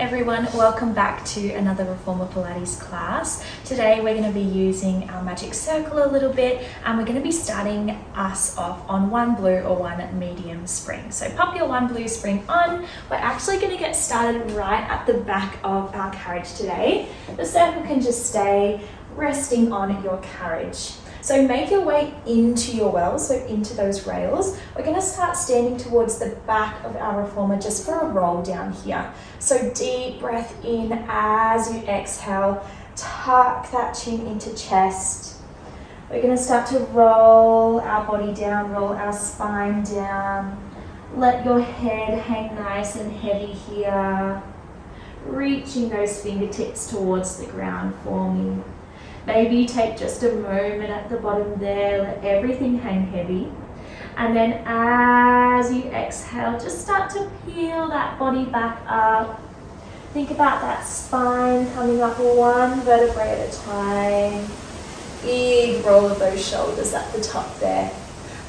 everyone, welcome back to another Reformer Pilates class. Today we're going to be using our magic circle a little bit, and we're going to be starting us off on one blue or one medium spring. So pop your one blue spring on. We're actually going to get started right at the back of our carriage today. The circle can just stay resting on your carriage. So make your way into your wells, so into those rails. We're going to start standing towards the back of our reformer just for a roll down here. So deep breath in as you exhale, tuck that chin into chest. We're going to start to roll our body down, roll our spine down. Let your head hang nice and heavy here. Reaching those fingertips towards the ground for me. Maybe take just a moment at the bottom there, let everything hang heavy. And then as you exhale, just start to peel that body back up. Think about that spine coming up one vertebrae at a time. Big roll of those shoulders at the top there.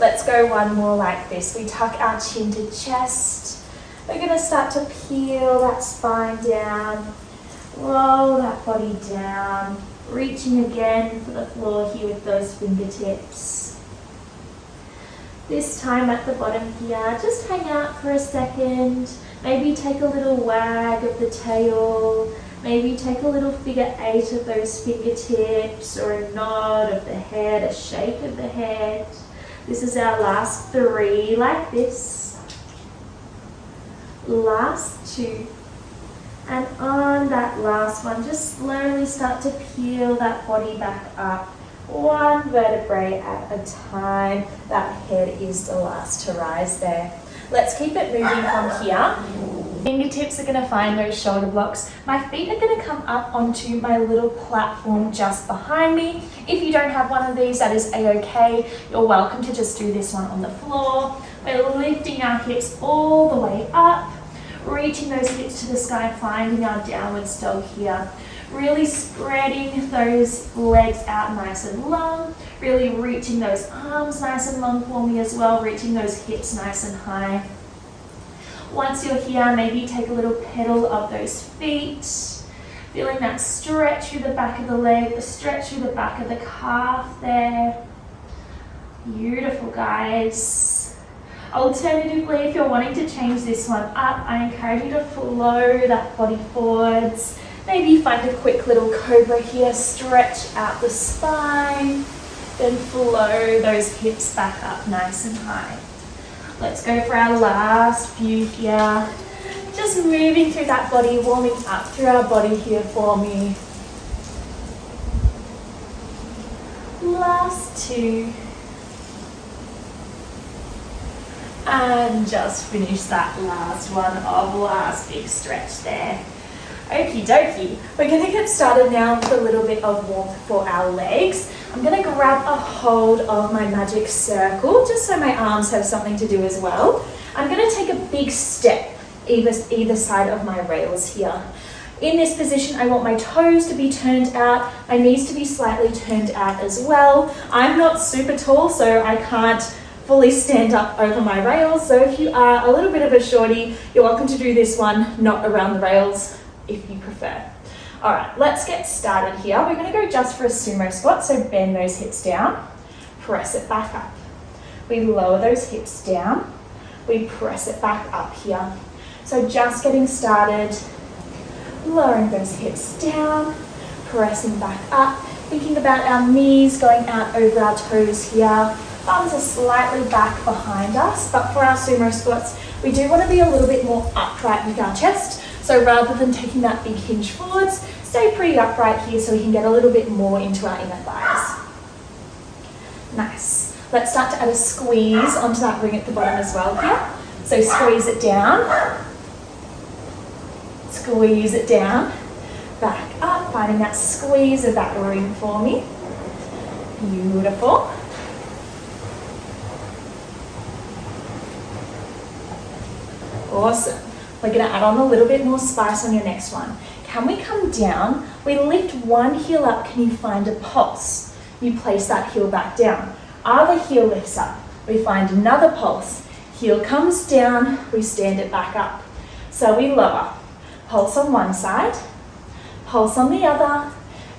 Let's go one more like this. We tuck our chin to chest. We're going to start to peel that spine down. Roll that body down. Reaching again for the floor here with those fingertips. This time at the bottom here, just hang out for a second. Maybe take a little wag of the tail. Maybe take a little figure 8 of those fingertips, or a nod of the head, a shake of the head. This is our last 3 like this. Last 2. And on that last one, just slowly start to peel that body back up, one vertebrae at a time. That head is the last to rise there. Let's keep it moving from here. Fingertips are going to find those shoulder blocks. My feet are going to come up onto my little platform just behind me. If you don't have one of these, that is a-okay. You're welcome to just do this one on the floor. We're lifting our hips all the way up. Reaching those hips to the sky, finding our downward dog here. Really spreading those legs out nice and long. Really reaching those arms nice and long for me as well. Reaching those hips nice and high. Once you're here, maybe take a little pedal of those feet. Feeling that stretch through the back of the leg, the stretch through the back of the calf there. Beautiful, guys. Alternatively, if you're wanting to change this one up, I encourage you to flow that body forwards. Maybe find a quick little cobra here, stretch out the spine, then flow those hips back up nice and high. Let's go for our last few here. Just moving through that body, warming up through our body here for me. Last 2. And just finish that last one of last big stretch there. Okie dokie. We're going to get started now with a little bit of warmth for our legs. I'm going to grab a hold of my magic circle just so my arms have something to do as well. I'm going to take a big step either side of my rails here. In this position, I want my toes to be turned out, my knees to be slightly turned out as well. I'm not super tall, so I can't fully stand up over my rails. So if you are a little bit of a shorty, you're welcome to do this one, not around the rails if you prefer. All right, let's get started here. We're going to go just for a sumo squat. So bend those hips down, press it back up. We lower those hips down, we press it back up here. So just getting started, lowering those hips down, pressing back up, thinking about our knees going out over our toes here. Thumbs are slightly back behind us, but for our sumo squats, we do want to be a little bit more upright with our chest. So rather than taking that big hinge forwards, stay pretty upright here so we can get a little bit more into our inner thighs. Nice. Let's start to add a squeeze onto that ring at the bottom as well here. So squeeze it down, squeeze it down, back up, finding that squeeze of that ring for me. Beautiful. Awesome. We're going to add on a little bit more spice on your next one. Can we come down? We lift one heel up. Can you find a pulse? You place that heel back down. Other heel lifts up. We find another pulse. Heel comes down. We stand it back up. So we lower. Pulse on one side, pulse on the other,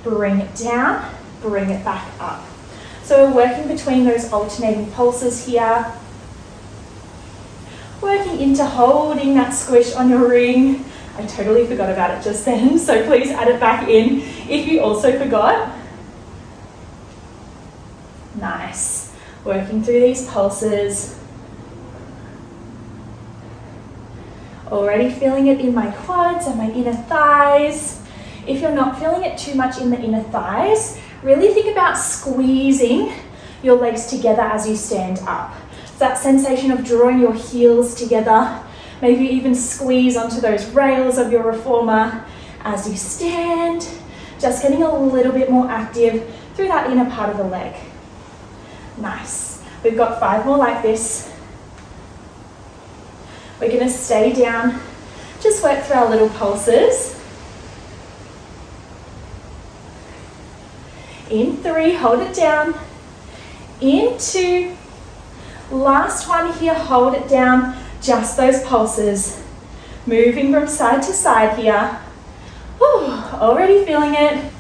bring it down, bring it back up. So we're working between those alternating pulses here, working into holding that squish on your ring. I totally forgot about it just then, so please add it back in if you also forgot. Nice. Working through these pulses. Already feeling it in my quads and my inner thighs. If you're not feeling it too much in the inner thighs, really think about squeezing your legs together as you stand up. It's that sensation of drawing your heels together, maybe even squeeze onto those rails of your reformer as you stand, just getting a little bit more active through that inner part of the leg. Nice. We've got 5 more like this. We're going to stay down, just work through our little pulses. In 3, hold it down. In 2, last one here, hold it down, just those pulses. Moving from side to side here. Whew, already feeling it.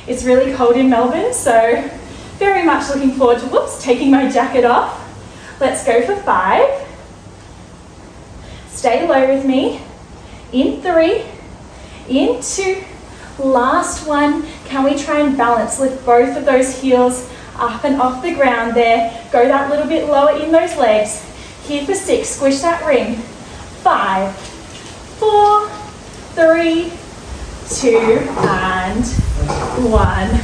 It's really cold in Melbourne, so very much looking forward to, taking my jacket off. Let's go for 5. Stay low with me. In 3, in 2, last one. Can we try and balance? Lift both of those heels up and off the ground there. Go that little bit lower in those legs. Here for 6, squish that ring. 5, 4, 3, 2, and 1.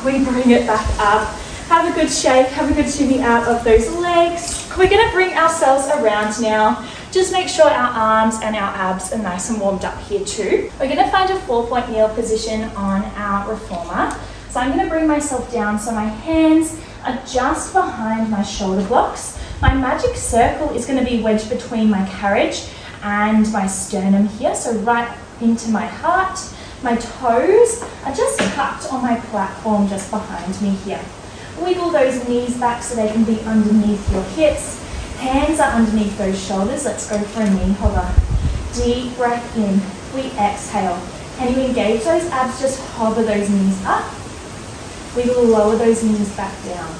We bring it back up. Have a good shake, have a good shimmy out of those legs. We're gonna bring ourselves around now. Just make sure our arms and our abs are nice and warmed up here too. We're gonna find a 4-point kneel position on our reformer. So I'm gonna bring myself down so my hands are just behind my shoulder blocks. My magic circle is gonna be wedged between my carriage and my sternum here, so right into my heart. My toes are just tucked on my platform just behind me here. Wiggle those knees back so they can be underneath your hips. Hands are underneath those shoulders. Let's go for a knee hover. Deep breath in. We exhale. Can you engage those abs? Just hover those knees up. We will lower those knees back down.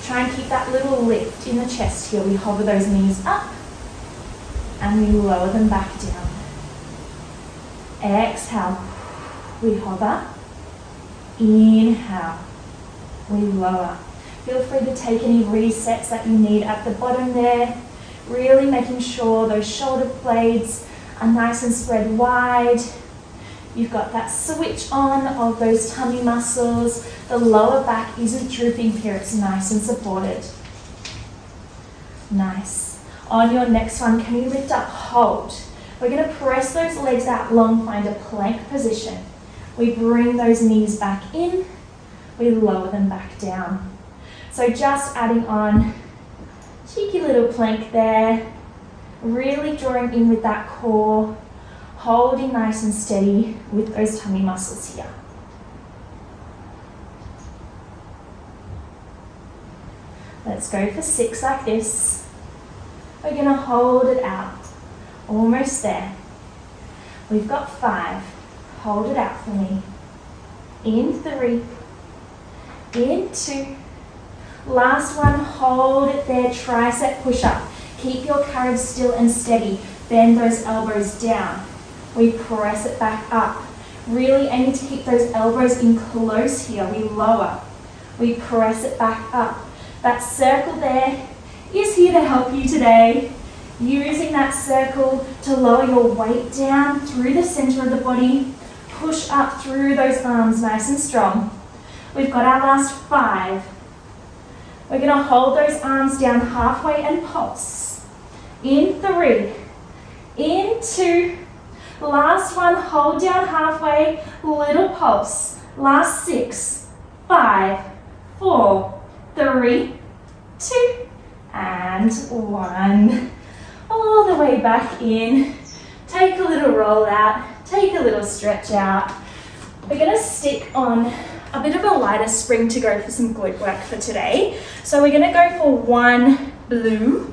Try and keep that little lift in the chest here. We hover those knees up and we lower them back down. Exhale. We hover. Inhale. We lower. Feel free to take any resets that you need at the bottom there. Really making sure those shoulder blades are nice and spread wide. You've got that switch on of those tummy muscles. The lower back isn't drooping here. It's nice and supported. Nice. On your next one, can you lift up? Hold. We're going to press those legs out long, find a plank position. We bring those knees back in. We lower them back down. So just adding on cheeky little plank there, really drawing in with that core, holding nice and steady with those tummy muscles here. Let's go for 6 like this. We're going to hold it out, almost there. We've got 5, hold it out for me. In 3, in 2, last one, hold it there, tricep push-up. Keep your carriage still and steady. Bend those elbows down. We press it back up. Really aiming to keep those elbows in close here. We lower. We press it back up. That circle there is here to help you today. Using that circle to lower your weight down through the center of the body. Push up through those arms nice and strong. We've got our last 5. We're going to hold those arms down halfway and pulse. In 3, in 2, last one, hold down halfway, little pulse. Last 6, 5, 4, 3, 2, and 1. All the way back in. Take a little roll out, take a little stretch out. We're going to stick on a bit of a lighter spring to go for some glute work for today. So we're going to go for 1 blue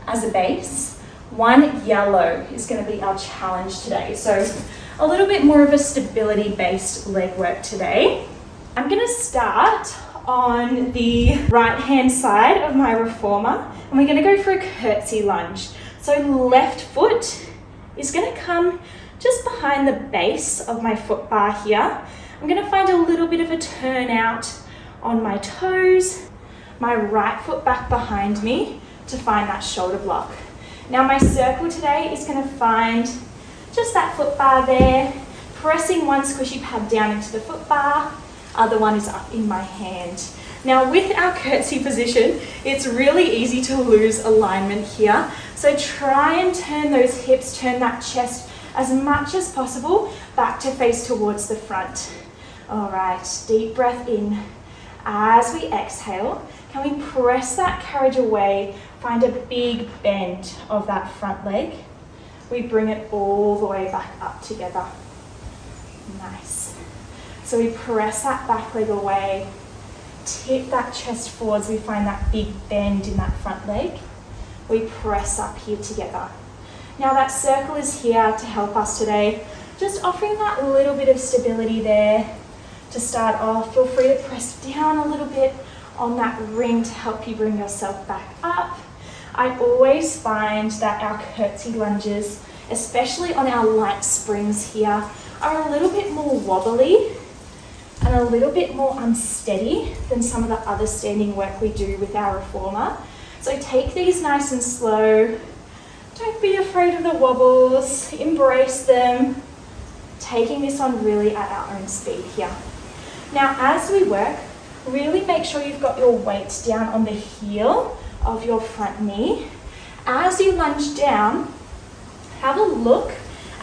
as a base, One yellow is going to be our challenge today. So a little bit more of a stability-based leg work today. I'm going to start on the right-hand side of my reformer, and we're going to go for a curtsy lunge. So left foot is going to come just behind the base of my foot bar here. I'm going to find a little bit of a turnout on my toes, my right foot back behind me to find that shoulder block. Now my circle today is going to find just that foot bar there, pressing one squishy pad down into the foot bar, other one is up in my hand. Now with our curtsy position, it's really easy to lose alignment here. So try and turn those hips, turn that chest as much as possible back to face towards the front. All right, deep breath in. As we exhale, can we press that carriage away, find a big bend of that front leg. We bring it all the way back up together. Nice. So we press that back leg away, tip that chest forwards, we find that big bend in that front leg. We press up here together. Now that circle is here to help us today, just offering that little bit of stability there. To start off, feel free to press down a little bit on that ring to help you bring yourself back up. I always find that our curtsy lunges, especially on our light springs here, are a little bit more wobbly and a little bit more unsteady than some of the other standing work we do with our reformer. So take these nice and slow. Don't be afraid of the wobbles, embrace them, taking this on really at our own speed here. Now as we work, really make sure you've got your weight down on the heel of your front knee. As you lunge down, have a look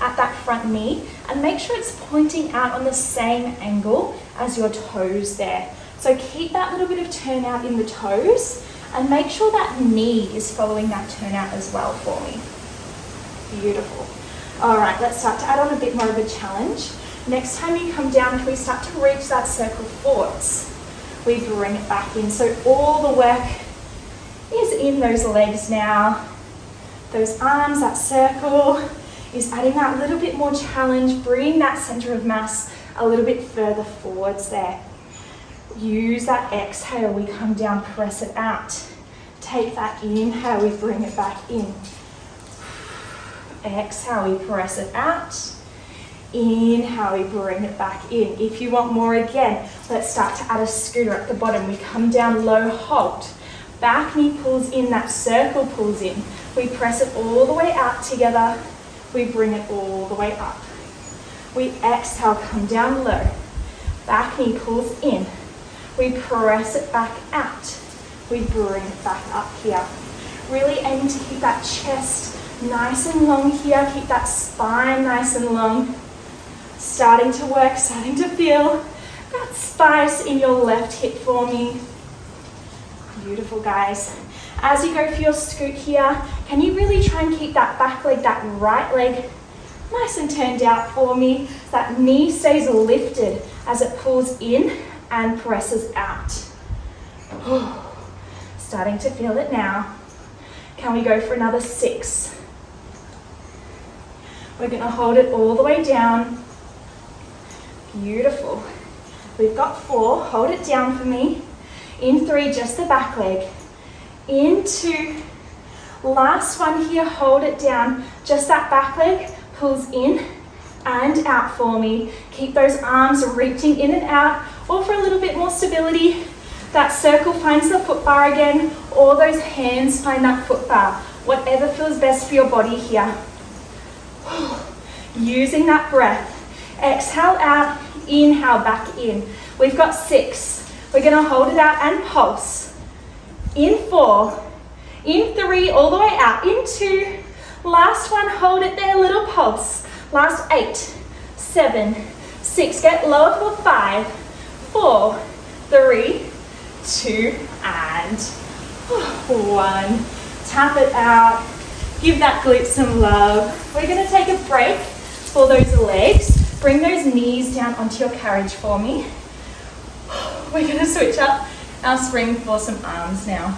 at that front knee and make sure it's pointing out on the same angle as your toes there. So keep that little bit of turnout in the toes and make sure that knee is following that turnout as well for me. Beautiful. All right, let's start to add on a bit more of a challenge. Next time you come down, can we start to reach that circle forwards? We bring it back in. So all the work is in those legs now. Those arms, that circle is adding that little bit more challenge, bring that center of mass a little bit further forwards there. Use that exhale, we come down, press it out. Take that inhale, we bring it back in. Exhale, we press it out. Inhale, we bring it back in. If you want more again, let's start to add a scooter at the bottom. We come down low, halt. Back knee pulls in, that circle pulls in. We press it all the way out together. We bring it all the way up. We exhale, come down low. Back knee pulls in. We press it back out. We bring it back up here. Really aiming to keep that chest nice and long here. Keep that spine nice and long. Starting to work, starting to feel that spice in your left hip for me. Beautiful, guys. As you go for your scoot here, can you really try and keep that back leg, that right leg, nice and turned out for me. That knee stays lifted as it pulls in and presses out. Starting to feel it now. Can we go for another 6? We're going to hold it all the way down. Beautiful. We've got 4. Hold it down for me. In 3, just the back leg. In 2. Last one here, hold it down. Just that back leg pulls in and out for me. Keep those arms reaching in and out, or for a little bit more stability, that circle finds the foot bar again, or those hands find that foot bar. Whatever feels best for your body here. Using that breath. Exhale out, inhale back in. We've got 6. We're going to hold it out and pulse. In 4, in 3, all the way out. In 2, last one, hold it there, little pulse. Last 8, 7, 6, get lower for 5, 4, 3, 2, and 1. Tap it out. Give that glute some love. We're going to take a break for those legs. Bring those knees down onto your carriage for me. We're going to switch up our spring for some arms now.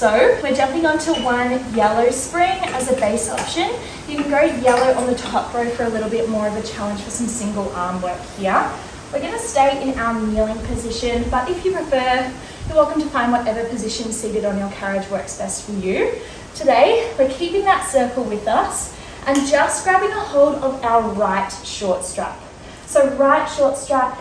So we're jumping onto one yellow spring as a base option. You can go yellow on the top row for a little bit more of a challenge for some single arm work here. We're going to stay in our kneeling position, but if you prefer, you're welcome to find whatever position seated on your carriage works best for you. Today, we're keeping that circle with us and just grabbing a hold of our right short strap. So right short strap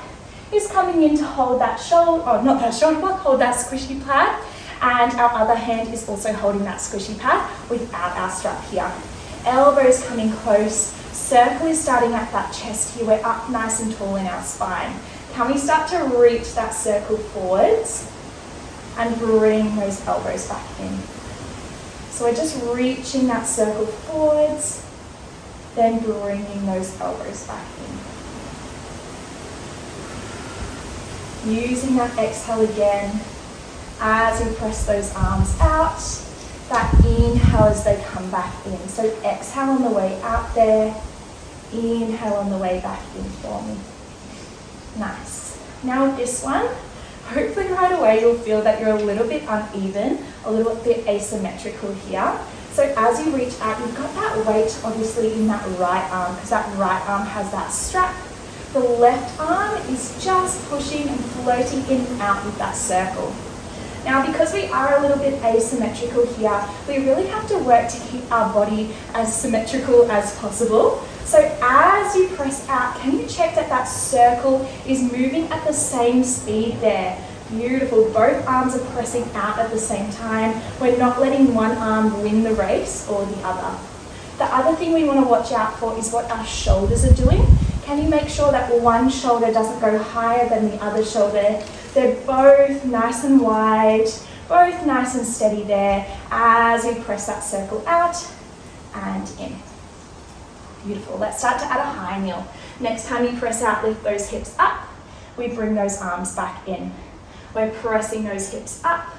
is coming in to hold that shoulder, or not that shoulder block, hold that squishy pad, and our other hand is also holding that squishy pad without our strap here. Elbows coming close, circle is starting at that chest here, we're up nice and tall in our spine. Can we start to reach that circle forwards and bring those elbows back in? So we're just reaching that circle forwards, then bringing those elbows back in. Using that exhale again as we press those arms out, that inhale as they come back in. So exhale on the way out there, inhale on the way back in for me. Nice. Now with this one, hopefully right away you'll feel that you're a little bit uneven, a little bit asymmetrical here. So as you reach out, you've got that weight obviously in that right arm, because that right arm has that strap. The left arm is just pushing and floating in and out with that circle. Now, because we are a little bit asymmetrical here, we really have to work to keep our body as symmetrical as possible. So as you press out, can you check that that circle is moving at the same speed there? Beautiful. Both arms are pressing out at the same time. We're not letting one arm win the race or the other. The other thing we want to watch out for is what our shoulders are doing. Can you make sure that one shoulder doesn't go higher than the other shoulder? They're both nice and wide, both nice and steady there as we press that circle out and in. Beautiful. Let's start to add a high kneel. Next time you press out, lift those hips up. We bring those arms back in. We're pressing those hips up.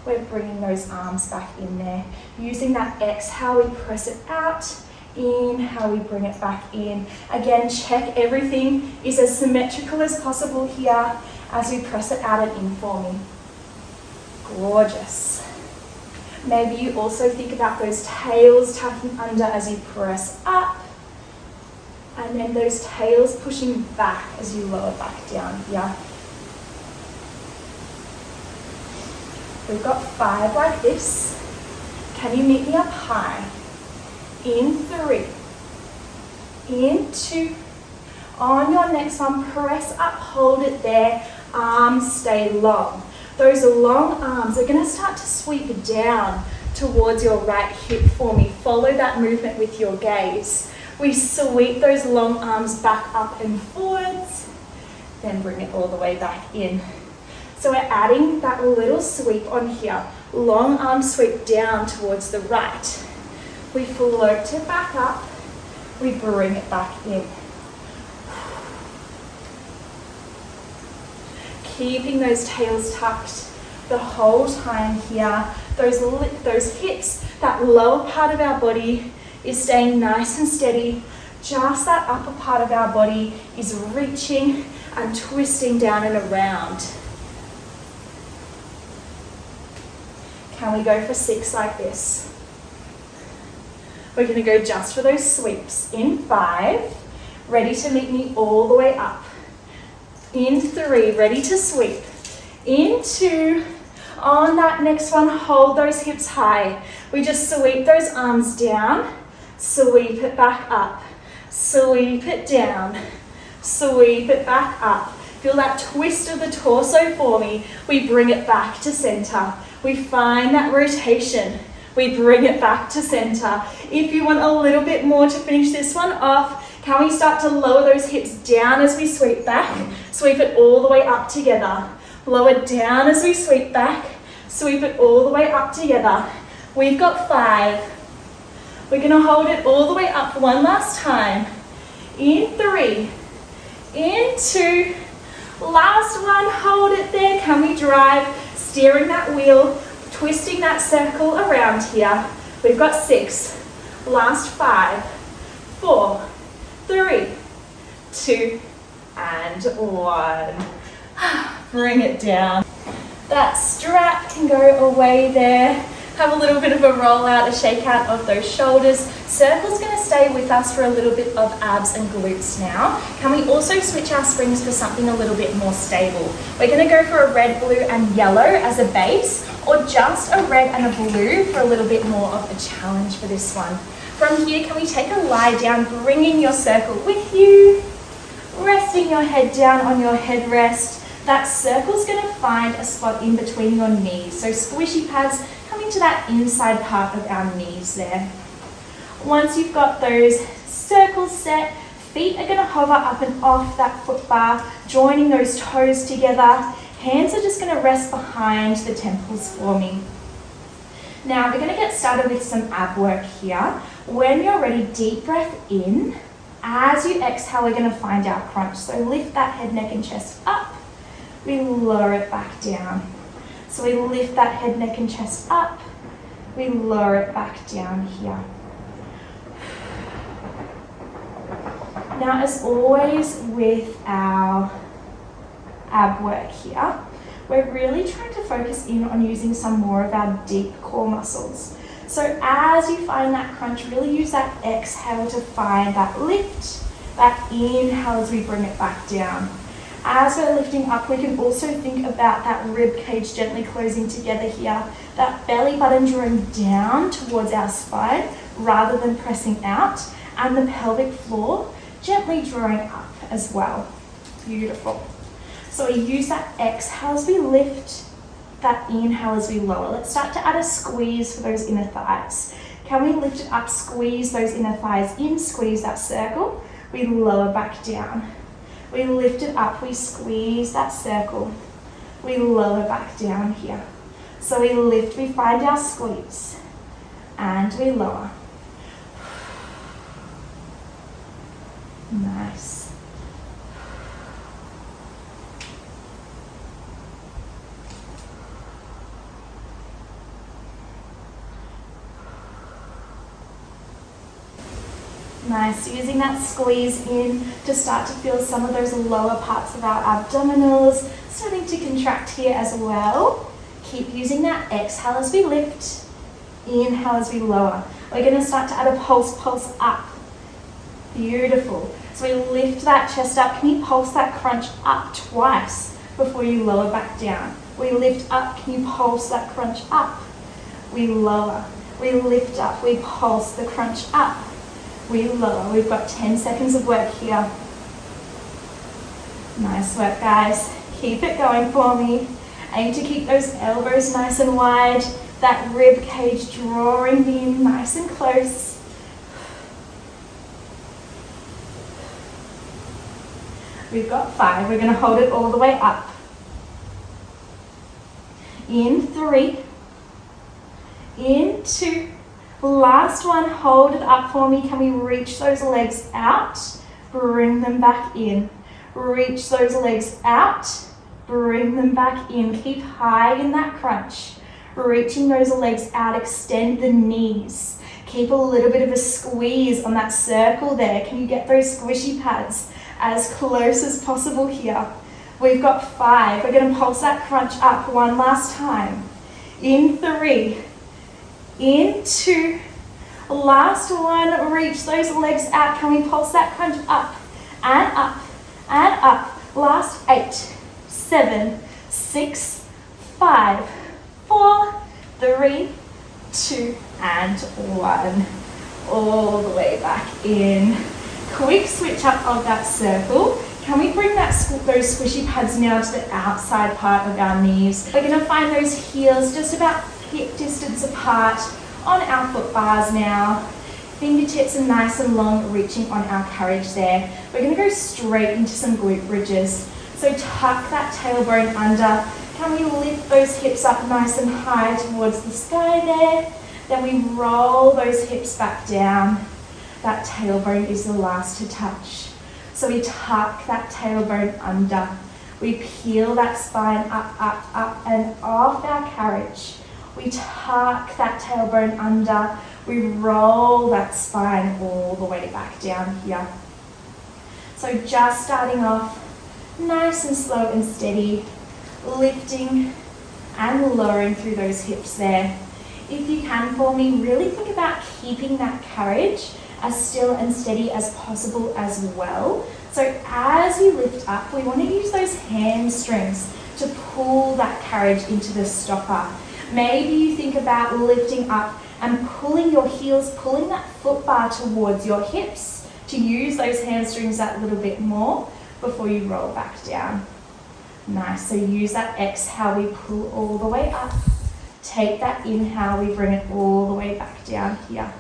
We're bringing those arms back in there. Using that exhale, we press it out. Inhale, we bring it back in. Again, check everything is as symmetrical as possible here as we press it out and in for me. Gorgeous. Maybe you also think about those tails tucking under as you press up, and then those tails pushing back as you lower back down here. We've got 5 like this. Can you meet me up high? In 3, in 2, on your next one, press up, hold it there, arms stay long. Those long arms are going to start to sweep down towards your right hip for me. Follow that movement with your gaze. We sweep those long arms back up and forwards, then bring it all the way back in. So we're adding that little sweep on here, long arm sweep down towards the right. We float it back up, we bring it back in. Keeping those tails tucked the whole time here. Those hips, that lower part of our body is staying nice and steady. Just that upper part of our body is reaching and twisting down and around. Can we go for 6 like this? We're going to go just for those sweeps. In 5, ready to meet me all the way up. In 3, ready to sweep. In 2, on that next one, hold those hips high. We just sweep those arms down, sweep it back up, sweep it down, sweep it back up. Feel that twist of the torso for me. We bring it back to center. We find that rotation. We bring it back to center. If you want a little bit more to finish this one off, can we start to lower those hips down as we sweep back? Sweep it all the way up together. Lower down as we sweep back. Sweep it all the way up together. We've got 5. We're gonna hold it all the way up one last time. In 3, in 2, last one, hold it there. Can we drive, steering that wheel, twisting that circle around here. We've got 6, last 5, 4, 3, 2, and 1. Bring it down. That strap can go away there. Have a little bit of a roll out, a shake out of those shoulders. Circle's going to stay with us for a little bit of abs and glutes now. Can we also switch our springs for something a little bit more stable? We're going to go for a red, blue and yellow as a base, or just a red and a blue for a little bit more of a challenge for this one. From here, can we take a lie down, bringing your circle with you, resting your head down on your headrest. That circle's going to find a spot in between your knees. So squishy pads coming to that inside part of our knees there. Once you've got those circles set, feet are going to hover up and off that foot bar, joining those toes together. Hands are just going to rest behind the temples for me. Now we're going to get started with some ab work here. When you're ready, deep breath in. As you exhale, we're going to find our crunch. So lift that head, neck and chest up. We lower it back down. So we lift that head, neck and chest up. We lower it back down here. Now, as always with our ab work here, we're really trying to focus in on using some more of our deep core muscles. So as you find that crunch, really use that exhale to find that lift, that inhale as we bring it back down. As we're lifting up, we can also think about that rib cage gently closing together here, that belly button drawing down towards our spine rather than pressing out, and the pelvic floor gently drawing up as well. Beautiful. So we use that exhale as we lift, that inhale as we lower. Let's start to add a squeeze for those inner thighs. Can we lift it up, squeeze those inner thighs in, squeeze that circle, we lower back down. We lift it up, we squeeze that circle, we lower back down here. So we lift, we find our squeeze, and we lower. Nice. Nice, using that squeeze in to start to feel some of those lower parts of our abdominals starting to contract here as well. Keep using that exhale as we lift, inhale as we lower. We're going to start to add a pulse up. Beautiful. So we lift that chest up. Can you pulse that crunch up twice before you lower back down? We lift up. Can you pulse that crunch up? We lower. We lift up. We pulse the crunch up. We lower. We've got 10 seconds of work here. Nice work, guys. Keep it going for me. Aim to keep those elbows nice and wide. That rib cage drawing in nice and close. We've got 5. We're going to hold it all the way up. In 3. In 2. Last one, hold it up for me. Can we reach those legs out? Bring them back in. Reach those legs out. Bring them back in. Keep high in that crunch. Reaching those legs out, extend the knees. Keep a little bit of a squeeze on that circle there. Can you get those squishy pads as close as possible here? We've got 5. We're going to pulse that crunch up one last time. In 3. In 2. Last one, reach those legs out. Can we pulse that crunch up and up and up? Last 8, 7, 6, 5, 4, 3, 2, and 1. All the way back in. Quick switch up of that circle. Can we bring those squishy pads now to the outside part of our knees? We're going to find those heels just about hip distance apart on our foot bars now. Fingertips are nice and long, reaching on our carriage there. We're going to go straight into some glute bridges. So tuck that tailbone under. Can we lift those hips up nice and high towards the sky there? Then we roll those hips back down. That tailbone is the last to touch. So we tuck that tailbone under. We peel that spine up and off our carriage. We tuck that tailbone under. We roll that spine all the way back down here. So just starting off nice and slow and steady, lifting and lowering through those hips there. If you can for me, really think about keeping that carriage as still and steady as possible as well. So as you lift up, we want to use those hamstrings to pull that carriage into the stopper. Maybe you think about lifting up and pulling your heels, pulling that foot bar towards your hips to use those hamstrings that little bit more before you roll back down. Nice, so use that exhale, we pull all the way up. Take that inhale, we bring it all the way back down here.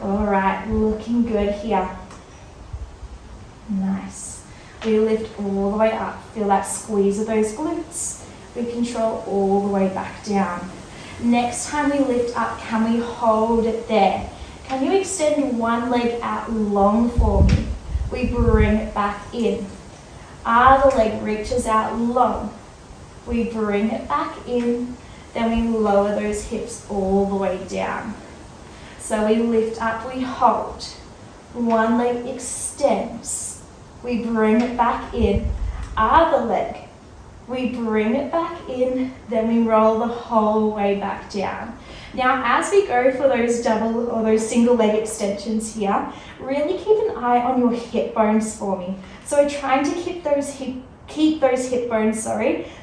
All right, looking good here. Nice. We lift all the way up. Feel that squeeze of those glutes. We control all the way back down. Next time we lift up, can we hold it there? Can you extend one leg out long for me? We bring it back in. The leg reaches out long. We bring it back in. Then we lower those hips all the way down. So we lift up, we hold. One leg extends. We bring it back in. Other leg. We bring it back in, then we roll the whole way back down. Now, as we go for those double or those single leg extensions here, really keep an eye on your hip bones for me. So we're trying to keep those hip bones,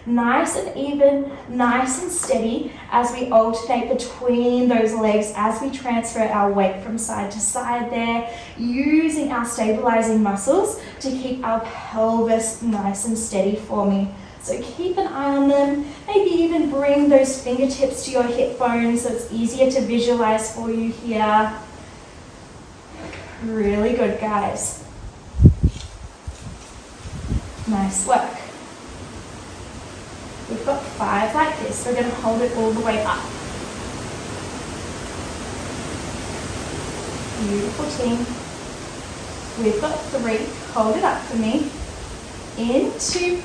nice and even, nice and steady as we alternate between those legs as we transfer our weight from side to side there, using our stabilizing muscles to keep our pelvis nice and steady for me. So keep an eye on them, maybe even bring those fingertips to your hip bones so it's easier to visualize for you here. Really good, guys. Nice work. We've got 5 like this. We're going to hold it all the way up. Beautiful team. We've got 3. Hold it up for me. In, 2.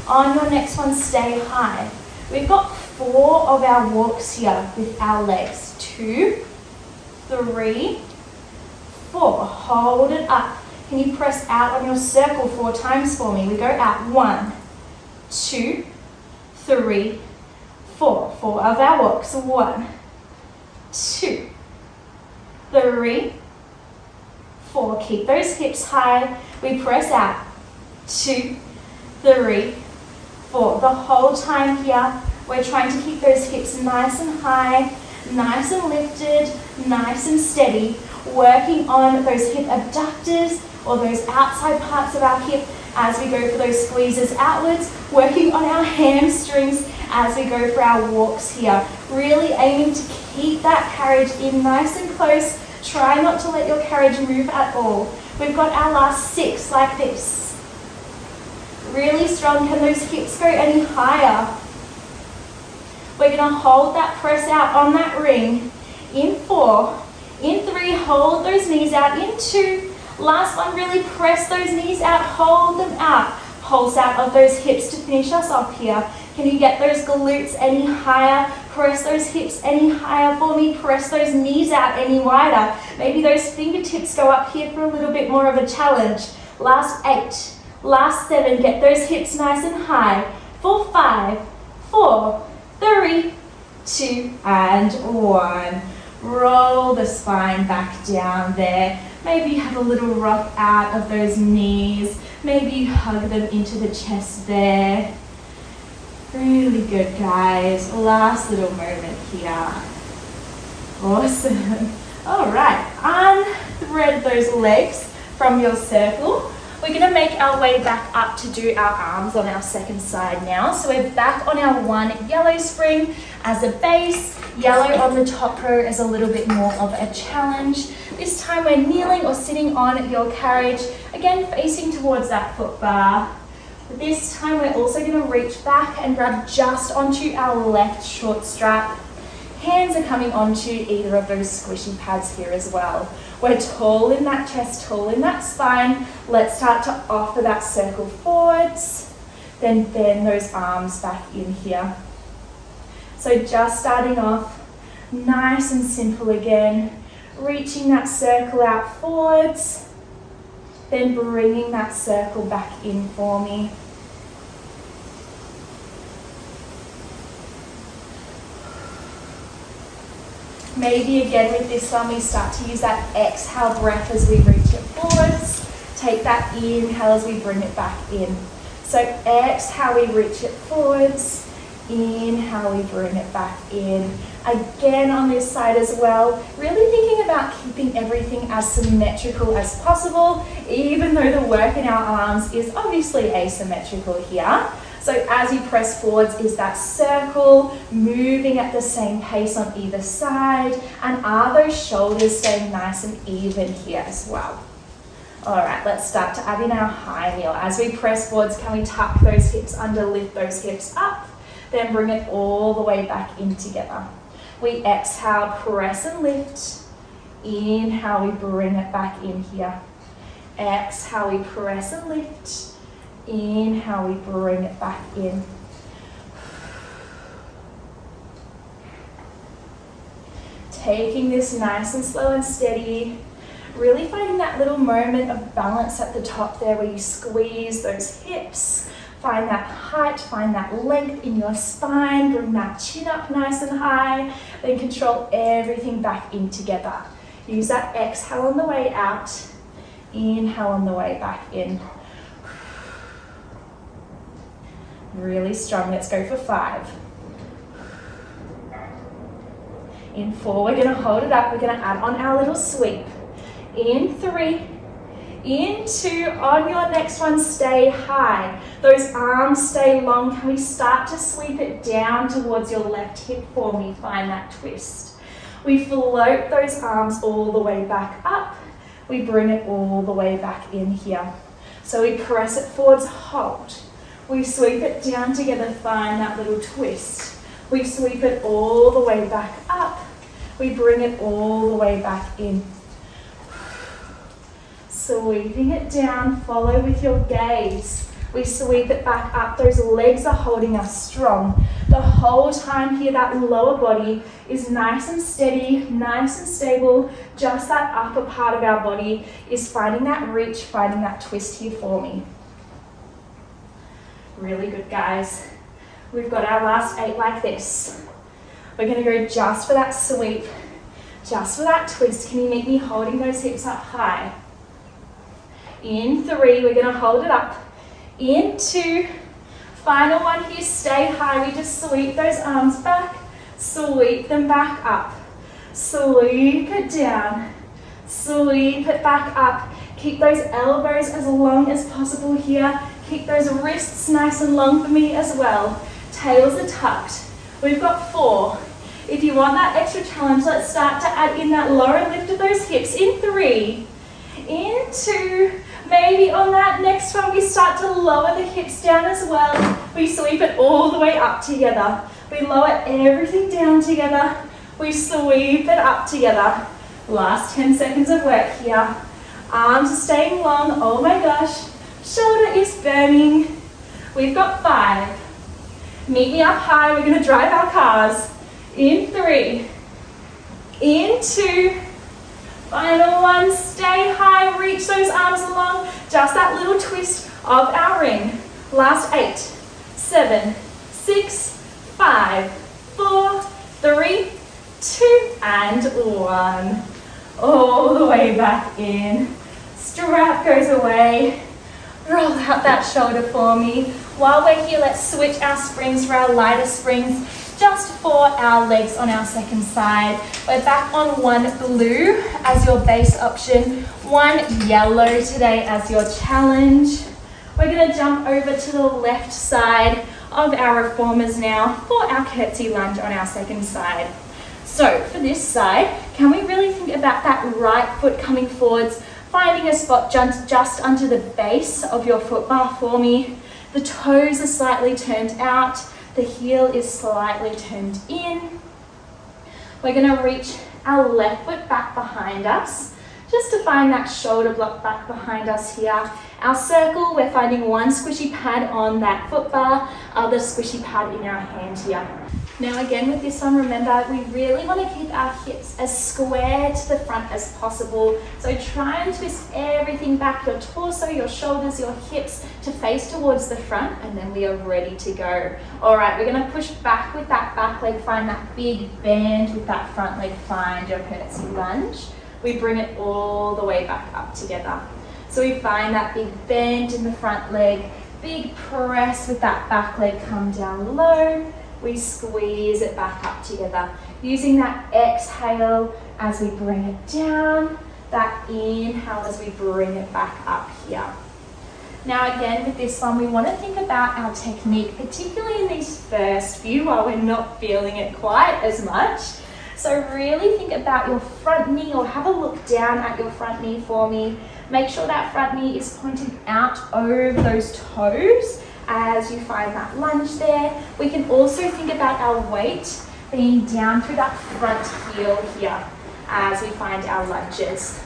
On your next one, stay high. We've got 4 of our walks here with our legs. 2, 3, 4. Hold it up. Can you press out on your circle 4 times for me? We go out. 1, 2, 3, 4. 4 of our walks. 1, 2, 3, 4. Keep those hips high. We press out. 2, 3, 4. The whole time here, we're trying to keep those hips nice and high, nice and lifted, nice and steady, working on those hip abductors or those outside parts of our hip as we go for those squeezes outwards, working on our hamstrings as we go for our walks here. Really aiming to keep that carriage in nice and close. Try not to let your carriage move at all. We've got our last 6 like this. Really strong. Can those hips go any higher? We're going to hold that press out on that ring. In 4. In 3, hold those knees out. In 2, last one, really press those knees out. Hold them out. Pulse out of those hips to finish us off here. Can you get those glutes any higher? Press those hips any higher for me. Press those knees out any wider. Maybe those fingertips go up here for a little bit more of a challenge. Last 8. Last 7, get those hips nice and high. For 5, 4, 3, 2, and 1. Roll the spine back down there. Maybe you have a little rock out of those knees. Maybe you hug them into the chest there. Really good, guys. Last little moment here. Awesome. All right, unthread those legs from your circle. We're going to make our way back up to do our arms on our second side now. So we're back on our 1 yellow spring as a base. Yellow on the top row is a little bit more of a challenge. This time we're kneeling or sitting on your carriage, again facing towards that foot bar. This time we're also going to reach back and grab just onto our left short strap. Hands are coming onto either of those squishy pads here as well. We're tall in that chest, tall in that spine. Let's start to offer that circle forwards, then bend those arms back in here. So just starting off, nice and simple again, reaching that circle out forwards, then bringing that circle back in for me. Maybe again with this one, we start to use that exhale breath as we reach it forwards. Take that inhale as we bring it back in. So exhale, we reach it forwards. Inhale, we bring it back in. Again on this side as well, really thinking about keeping everything as symmetrical as possible, even though the work in our arms is obviously asymmetrical here. So as you press forwards is that circle, moving at the same pace on either side, and are those shoulders staying nice and even here as well? All right, let's start to add in our high kneel. As we press forwards, can we tuck those hips under, lift those hips up, then bring it all the way back in together. We exhale, press and lift. Inhale, we bring it back in here. Exhale, we press and lift. Inhale, we bring it back in. Taking this nice and slow and steady. Really finding that little moment of balance at the top there where you squeeze those hips. Find that height, find that length in your spine. Bring that chin up nice and high. Then control everything back in together. Use that exhale on the way out. Inhale on the way back in. Really strong. Let's go for 5. In 4, we're going to hold it up. We're going to add on our little sweep. In 3, in 2, on your next one, stay high. Those arms stay long. Can we start to sweep it down towards your left hip for me? Find that twist. We float those arms all the way back up. We bring it all the way back in here. So we press it forwards, hold. We sweep it down together, find that little twist. We sweep it all the way back up. We bring it all the way back in. Sweeping it down, follow with your gaze. We sweep it back up. Those legs are holding us strong. The whole time here, that lower body is nice and steady, nice and stable. Just that upper part of our body is finding that reach, finding that twist here for me. Really good, guys. We've got our last 8 like this. We're going to go just for that sweep, just for that twist. Can you meet me holding those hips up high? In 3, we're going to hold it up. In 2, final one here, stay high. We just sweep those arms back, sweep them back up. Sweep it down, sweep it back up. Keep those elbows as long as possible here. Keep those wrists nice and long for me as well. Tails are tucked. We've got 4. If you want that extra challenge, let's start to add in that lower lift of those hips. In 3, in 2, maybe on that next one, we start to lower the hips down as well. We sweep it all the way up together. We lower everything down together. We sweep it up together. Last 10 seconds of work here. Arms are staying long. Oh my gosh. Shoulder is burning. We've got 5. Meet me up high. We're going to drive our cars. In 3. In 2. Final one. Stay high. Reach those arms along. Just that little twist of our ring. Last 8, 7, 6, 5, 4, 3, 2, and 1. All the way back in. Strap goes away. Roll out that shoulder for me. While we're here, let's switch our springs for our lighter springs, just for our legs on our second side. We're back on one blue as your base option, one yellow today as your challenge. We're going to jump over to the left side of our reformers now for our curtsy lunge on our second side. So for this side, can we really think about that right foot coming forwards, finding a spot just under the base of your foot bar for me. The toes are slightly turned out. The heel is slightly turned in. We're going to reach our left foot back behind us, just to find that shoulder block back behind us here. Our circle, we're finding one squishy pad on that foot bar, other squishy pad in our hand here. Now again with this one, remember we really want to keep our hips as square to the front as possible. So try and twist everything back, your torso, your shoulders, your hips to face towards the front, and then we are ready to go. All right, we're going to push back with that back leg, find that big bend with that front leg, find your curtsy lunge. We bring it all the way back up together. So we find that big bend in the front leg, big press with that back leg, come down low. We squeeze it back up together. Using that exhale as we bring it down, that inhale as we bring it back up here. Now again with this one, we want to think about our technique, particularly in these first few while we're not feeling it quite as much. So really think about your front knee, or have a look down at your front knee for me. Make sure that front knee is pointing out over those toes as you find that lunge there. We can also think about our weight being down through that front heel here as we find our lunges.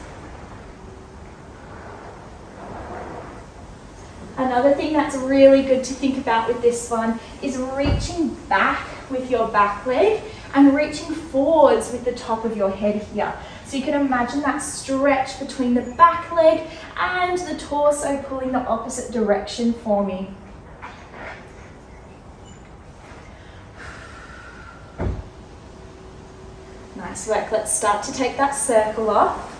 Another thing that's really good to think about with this one is reaching back with your back leg and reaching forwards with the top of your head here. So you can imagine that stretch between the back leg and the torso pulling the opposite direction for me. Nice work. Let's start to take that circle off.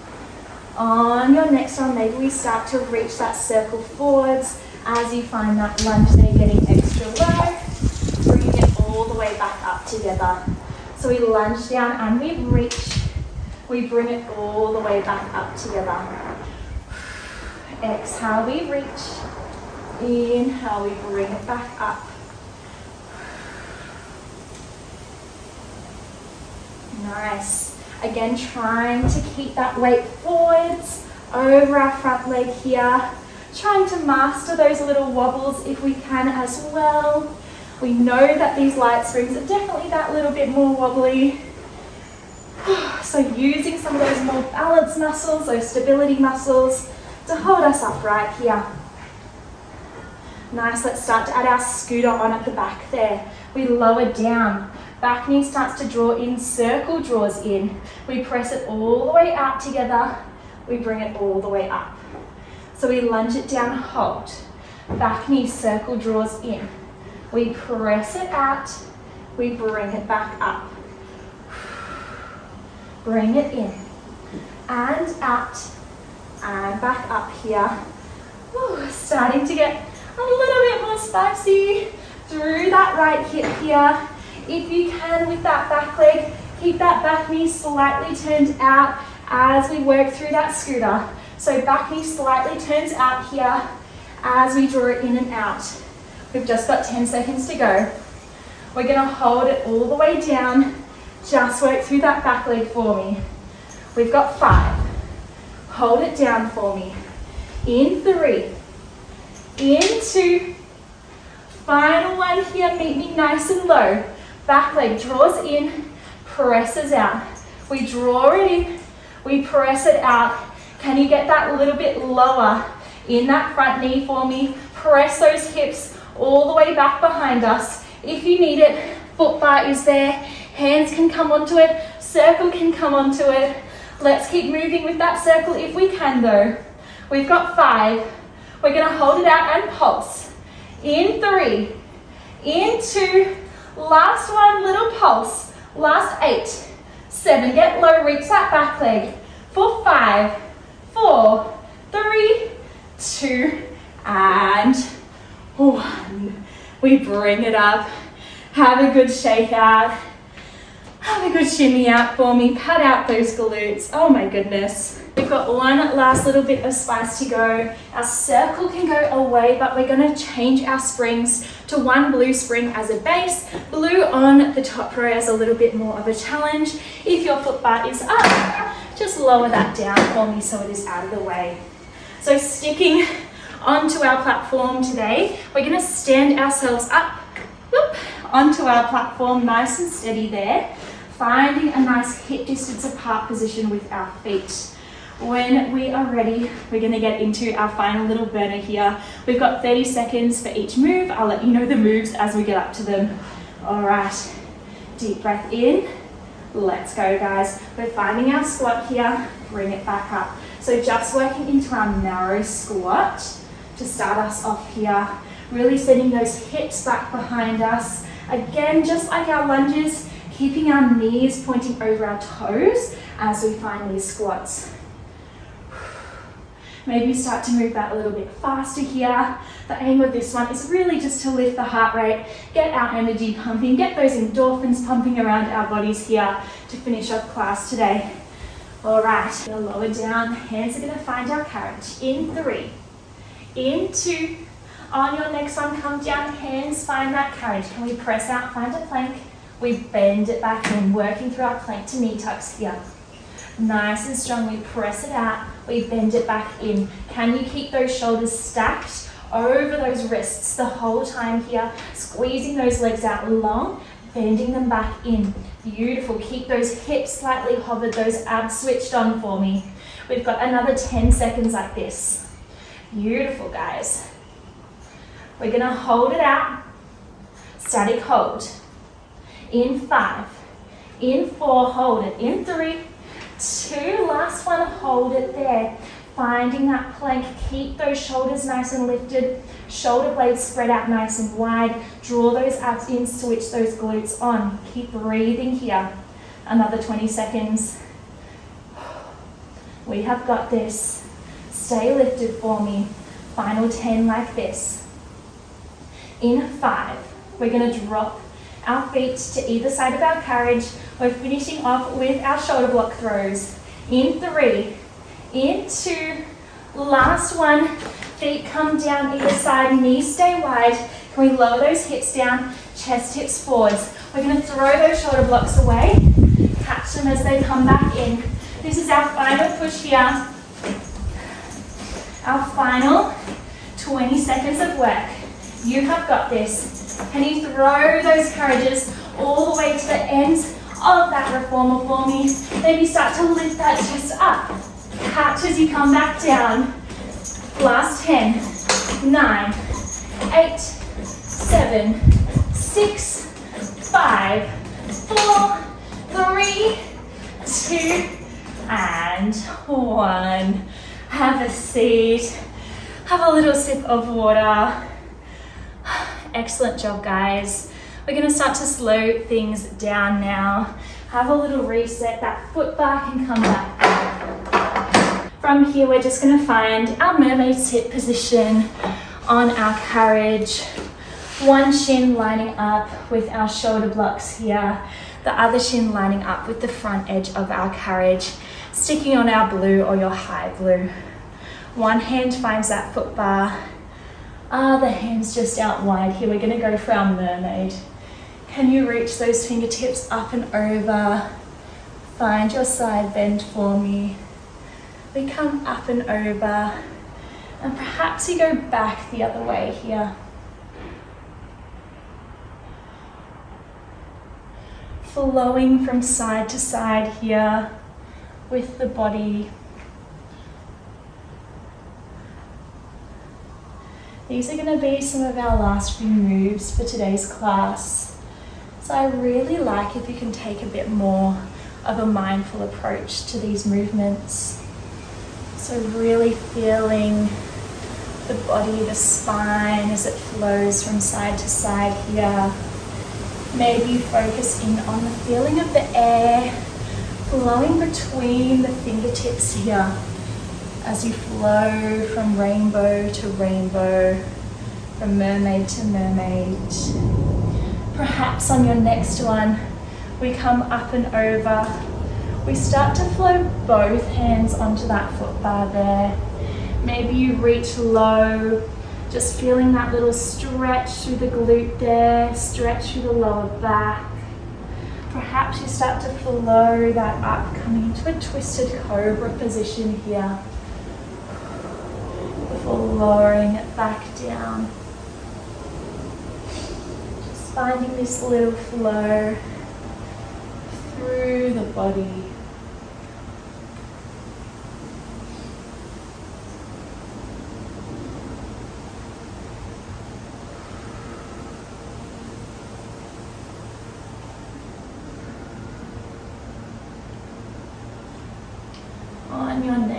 On your next one, maybe we start to reach that circle forwards as you find that lunge there getting extra low, bringing it all the way back up together. So we lunge down and we reach, we bring it all the way back up together. Exhale, we reach. Inhale, we bring it back up. Nice. Again, trying to keep that weight forwards over our front leg here. Trying to master those little wobbles if we can as well. We know that these light springs are definitely that little bit more wobbly. So using some of those more balance muscles, those stability muscles to hold us upright here. Nice, let's start to add our scooter on at the back there. We lower down. Back knee starts to draw in, circle draws in. We press it all the way out together. We bring it all the way up. So we lunge it down, hold. Back knee circle draws in. We press it out. We bring it back up. Bring it in. And out. And back up here. Ooh, starting to get a little bit more spicy through that right hip here. If you can, with that back leg, keep that back knee slightly turned out as we work through that scooter. So back knee slightly turns out here as we draw it in and out. We've just got 10 seconds to go. We're going to hold it all the way down. Just work through that back leg for me. We've got 5. Hold it down for me. In 3. In 2. Final one here. Meet me nice and low. Back leg draws in, presses out. We draw it in, we press it out. Can you get that a little bit lower in that front knee for me? Press those hips all the way back behind us. If you need it, foot bar is there. Hands can come onto it, circle can come onto it. Let's keep moving with that circle if we can though. We've got 5. We're gonna hold it out and pulse. In 3, in 2, last one, little pulse. Last 8, 7, get low, reach that back leg. For 5, 4, 3, 2, and 1. We bring it up. Have a good shake out. Have a good shimmy out for me. Pat out those glutes. Oh my goodness. We've got one last little bit of spice to go. Our circle can go away, but we're going to change our springs to one blue spring as a base, blue on the top row as a little bit more of a challenge. If your foot bar is up, just lower that down for me so it is out of the way. So sticking onto our platform today, we're going to stand ourselves up, whoop, onto our platform, nice and steady there, finding a nice hip distance apart position with our feet. When we are ready, we're going to get into our final little burner here. We've got 30 seconds for each move. I'll let you know the moves as we get up to them. All right, Deep breath in. Let's go, guys. We're finding our squat here. Bring it back up. So just working into our narrow squat to start us off here. Really sending those hips back behind us. Again, just like our lunges, keeping our knees pointing over our toes as we find these squats. Maybe start to move that a little bit faster here. The aim of this one is really just to lift the heart rate, get our energy pumping, get those endorphins pumping around our bodies here to finish off class today. All right, we'll lower down. Hands are gonna find our carriage. In 3, in 2. On your next one, come down, hands find that carriage. Can we press out, find a plank? We bend it back in, working through our plank to knee tucks here. Nice and strong, we press it out, we bend it back in. Can you keep those shoulders stacked over those wrists the whole time here? Squeezing those legs out long, bending them back in. Beautiful, keep those hips slightly hovered, those abs switched on for me. We've got another 10 seconds like this. Beautiful, guys. We're gonna hold it out, static hold. In 5, in 4, hold it. In 3, 2, last one, hold it there. Finding that plank, keep those shoulders nice and lifted, shoulder blades spread out nice and wide, draw those abs in, switch those glutes on. Keep breathing here. Another 20 seconds. We have got this. Stay lifted for me. Final 10 like this. In 5, we're gonna drop our feet to either side of our carriage. We're finishing off with our shoulder block throws. In 3, in 2, last one. Feet come down either side, knees stay wide. Can we lower those hips down, chest hips forwards. We're gonna throw those shoulder blocks away, catch them as they come back in. This is our final push here. Our final 20 seconds of work. You have got this. Can you throw those carriages all the way to the ends of that reformer for me? Maybe start to lift that chest up. Catch as you come back down. Last 10, 9, 8, 7, 6, 5, 4, 3, 2, and 1. Have a seat. Have a little sip of water. Excellent job, guys. We're gonna start to slow things down now. Have a little reset, that foot bar can come back. From here, we're just gonna find our mermaid sit position on our carriage. One shin lining up with our shoulder blocks here. The other shin lining up with the front edge of our carriage, sticking on our blue or your high blue. One hand finds that foot bar. The hands just out wide here. We're gonna go for our mermaid. Can you reach those fingertips up and over? Find your side bend for me. We come up and over, and perhaps you go back the other way here. Flowing from side to side here with the body. These are going to be some of our last few moves for today's class. So I really like if you can take a bit more of a mindful approach to these movements. So really feeling the body, the spine as it flows from side to side here. Maybe focus in on the feeling of the air flowing between the fingertips here as you flow from rainbow to rainbow, from mermaid to mermaid. Perhaps on your next one, we come up and over. We start to flow both hands onto that foot bar there. Maybe you reach low, just feeling that little stretch through the glute there, stretch through the lower back. Perhaps you start to flow that up, coming into a twisted cobra position here, before lowering it back down. Just finding this little flow through the body.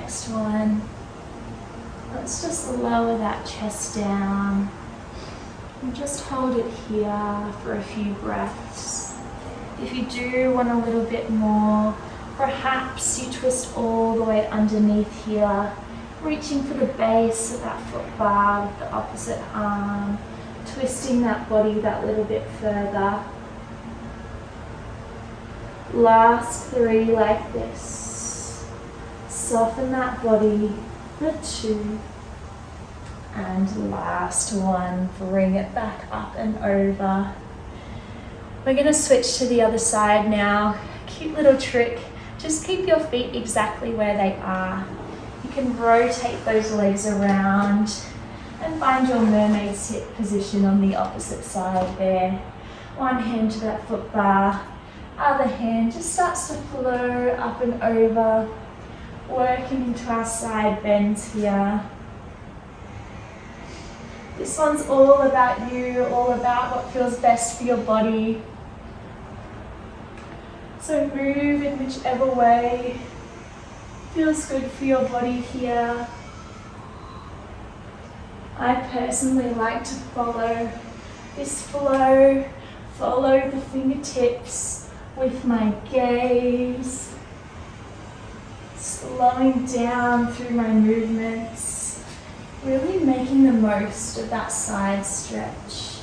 next one. Let's just lower that chest down and just hold it here for a few breaths. If you do want a little bit more, perhaps you twist all the way underneath here, reaching for the base of that foot bar with the opposite arm, twisting that body that little bit further. Last 3 like this. Soften that body for 2. And last one, bring it back up and over. We're going to switch to the other side now. Cute little trick. Just keep your feet exactly where they are. You can rotate those legs around and find your mermaid sit position on the opposite side there. One hand to that foot bar, other hand just starts to flow up and over, working into our side bends here. This one's all about you, all about what feels best for your body. So move in whichever way feels good for your body here. I personally like to follow this flow, follow the fingertips with my gaze, slowing down through my movements, really making the most of that side stretch.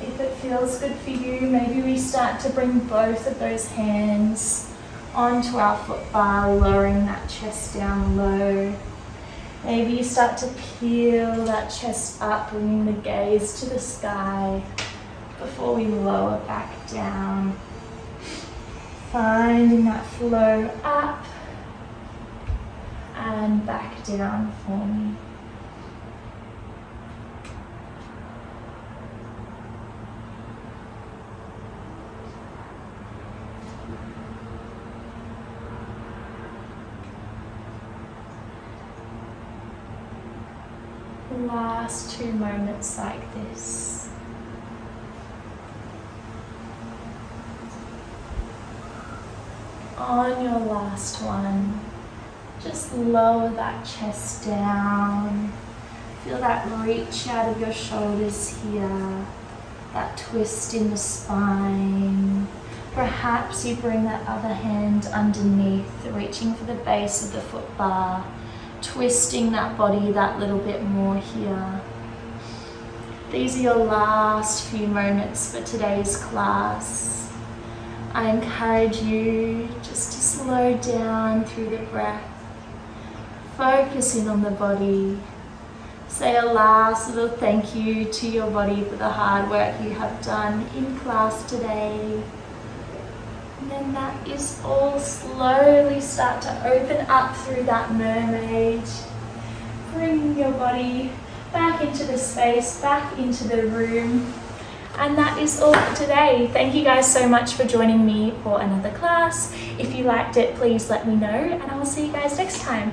If it feels good for you, maybe we start to bring both of those hands onto our foot bar, lowering that chest down low. Maybe you start to peel that chest up, bringing the gaze to the sky before we lower back down. Finding that flow up and back down for me. Last 2 moments like this. On your last one, just lower that chest down. Feel that reach out of your shoulders here, that twist in the spine. Perhaps you bring that other hand underneath, reaching for the base of the foot bar, twisting that body that little bit more here. These are your last few moments for today's class. I encourage you just to slow down through the breath, focusing on the body. Say a last little thank you to your body for the hard work you have done in class today. And then that is all slowly start to open up through that mermaid. Bring your body back into the space, back into the room. And that is all for today. Thank you guys so much for joining me for another class. If you liked it, please let me know, and I will see you guys next time.